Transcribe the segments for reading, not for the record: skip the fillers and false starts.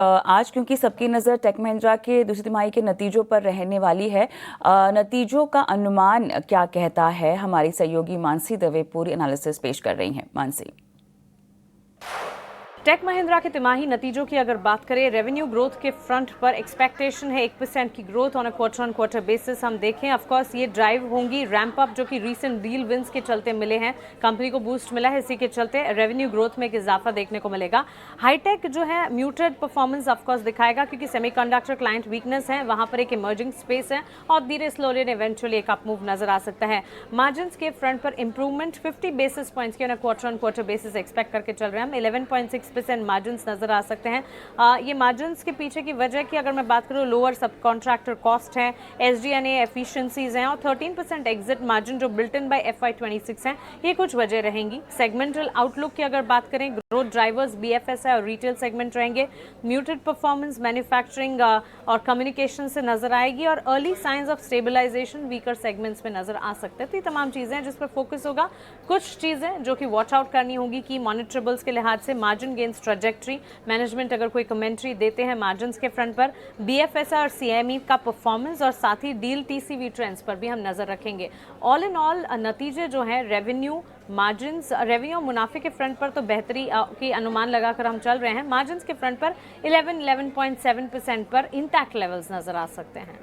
आज क्योंकि सबकी नज़र टेक महिंद्रा के दूसरी तिमाही के नतीजों पर रहने वाली है। नतीजों का अनुमान क्या कहता है, हमारी सहयोगी मानसी दवे पूरी एनालिसिस पेश कर रही हैं। मानसी, टेक महिंद्रा के तिमाही नतीजों की अगर बात करें, रेवेन्यू ग्रोथ के फ्रंट पर एक्सपेक्टेशन है 1% की growth on a quarter on quarter basis. हम देखें, ऑफ कोर्स ये ड्राइव होंगी रैंप अप जो कि रीसेंट डील विंस के चलते मिले हैं, कंपनी को बूस्ट मिला है, इसी के चलते रेवेन्यू ग्रोथ में एक इजाफा देखने को मिलेगा। हाईटेक जो है म्यूटेड परफॉर्मेंस ऑफकोर्स दिखाएगा क्योंकि सेमीकंडक्टर क्लाइंट वीकनेस है, वहां पर एक इमर्जिंग स्पेस है और धीरे स्लोली इवेंचुअली एक अप मूव नजर आ सकता है। मार्जिन के फ्रंट पर इंप्रूवमेंट 50 बेसिस पॉइंट्स के quarter on quarter basis expect करके चल रहे हैं हम। 11.6% मार्जिन नजर आ सकते हैं। ये मार्जिन के पीछे की वजह की अगर मैं बात करूं, लोअर सब कॉन्ट्रैक्टर कॉस्ट है, SG&A एफिशिएंसीज हैं और 13% एग्जिट मार्जिन जो बिल्ट इन बाय FY26 है, ये कुछ वजह रहेंगी। सेगमेंटल आउटलुक की अगर बात करें, ग्रोथ ड्राइवर्स BFSI और रिटेल सेगमेंट रहेंगे। म्यूटेड परफॉर्मेंस मैन्युफैक्चरिंग और कम्युनिकेशन से नजर आएगी और early signs of stabilization weaker segments में नजर आ सकते हैं। तो ये तमाम चीजें हैं जिस पर फोकस होगा। कुछ चीजें जो कि वॉच आउट करनी होगी कि मॉनिटरेबल्स के लिहाज से मार्जिन गेन्स ट्रैजेक्टरी, मैनेजमेंट अगर कोई कमेंट्री देते हैं मार्जिन के फ्रंट पर, BFSI और CME का परफॉर्मेंस और साथ ही डील TCV ट्रेंड्स पर भी हम नजर रखेंगे। ऑल इन ऑल नतीजे जो हैं रेवेन्यू, मार्जिन, रेवेन्यू और मुनाफे के फ्रंट पर तो बेहतरी की अनुमान लगाकर हम चल रहे हैं। मार्जिन के फ्रंट पर 11.7% पर इंटैक्ट लेवल्स नजर आ सकते हैं।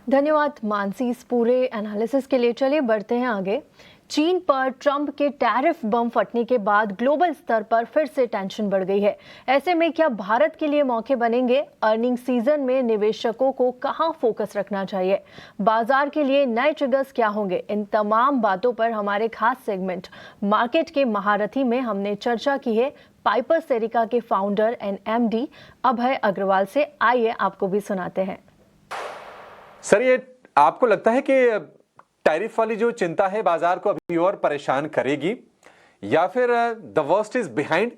धन्यवाद मानसी इस पूरे एनालिसिस के लिए। चलिए बढ़ते हैं आगे। चीन पर ट्रंप के टैरिफ बम फटने के बाद ग्लोबल स्तर पर फिर से टेंशन बढ़ गई है। ऐसे में क्या भारत के लिए मौके बनेंगे? अर्निंग सीजन में निवेशकों को कहां फोकस रखना चाहिए? बाजार के लिए नए ट्रिगर्स क्या होंगे? इन तमाम बातों पर हमारे खास सेगमेंट मार्केट के महारथी में हमने चर्चा की है पाइपर सेरिका के फाउंडर एंड MD अभय अग्रवाल से। आइए आपको भी सुनाते हैं। सर, ये आपको लगता है कि टैरिफ वाली जो चिंता है बाजार को अभी और परेशान करेगी, या फिर द वर्स्ट इज बिहाइंड,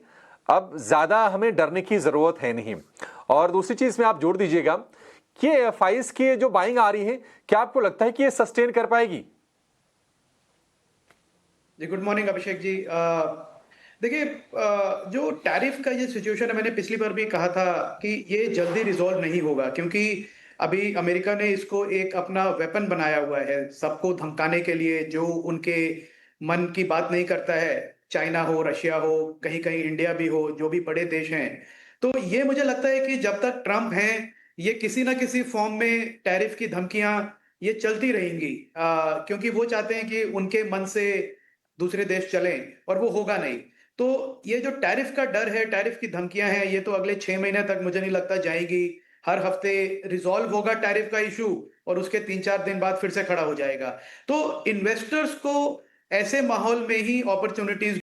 अब ज्यादा हमें डरने की जरूरत है नहीं? और दूसरी चीज में आप जोड़ दीजिएगा कि FIs की जो बाइंग आ रही है, क्या आपको लगता है कि ये सस्टेन कर पाएगी? जी, गुड मॉर्निंग अभिषेक जी। देखिए, जो टैरिफ का ये सिचुएशन है, मैंने पिछली बार भी कहा था कि ये जल्दी रिजॉल्व नहीं होगा क्योंकि अभी अमेरिका ने इसको एक अपना वेपन बनाया हुआ है सबको धमकाने के लिए, जो उनके मन की बात नहीं करता है। चाइना हो, रशिया हो, कहीं कहीं इंडिया भी हो, जो भी बड़े देश हैं। तो ये मुझे लगता है कि जब तक ट्रम्प हैं, ये किसी ना किसी फॉर्म में टैरिफ की धमकियां ये चलती रहेंगी, क्योंकि वो चाहते हैं कि उनके मन से दूसरे देश चलें और वो होगा नहीं। तो ये जो टैरिफ का डर है, टैरिफ की धमकियां हैं, ये तो अगले 6 महीने तक मुझे नहीं लगता जाएगी। हर हफ्ते रिजॉल्व होगा टैरिफ का इशू और उसके 3-4 दिन बाद फिर से खड़ा हो जाएगा। तो इन्वेस्टर्स को ऐसे माहौल में ही अपॉर्चुनिटीज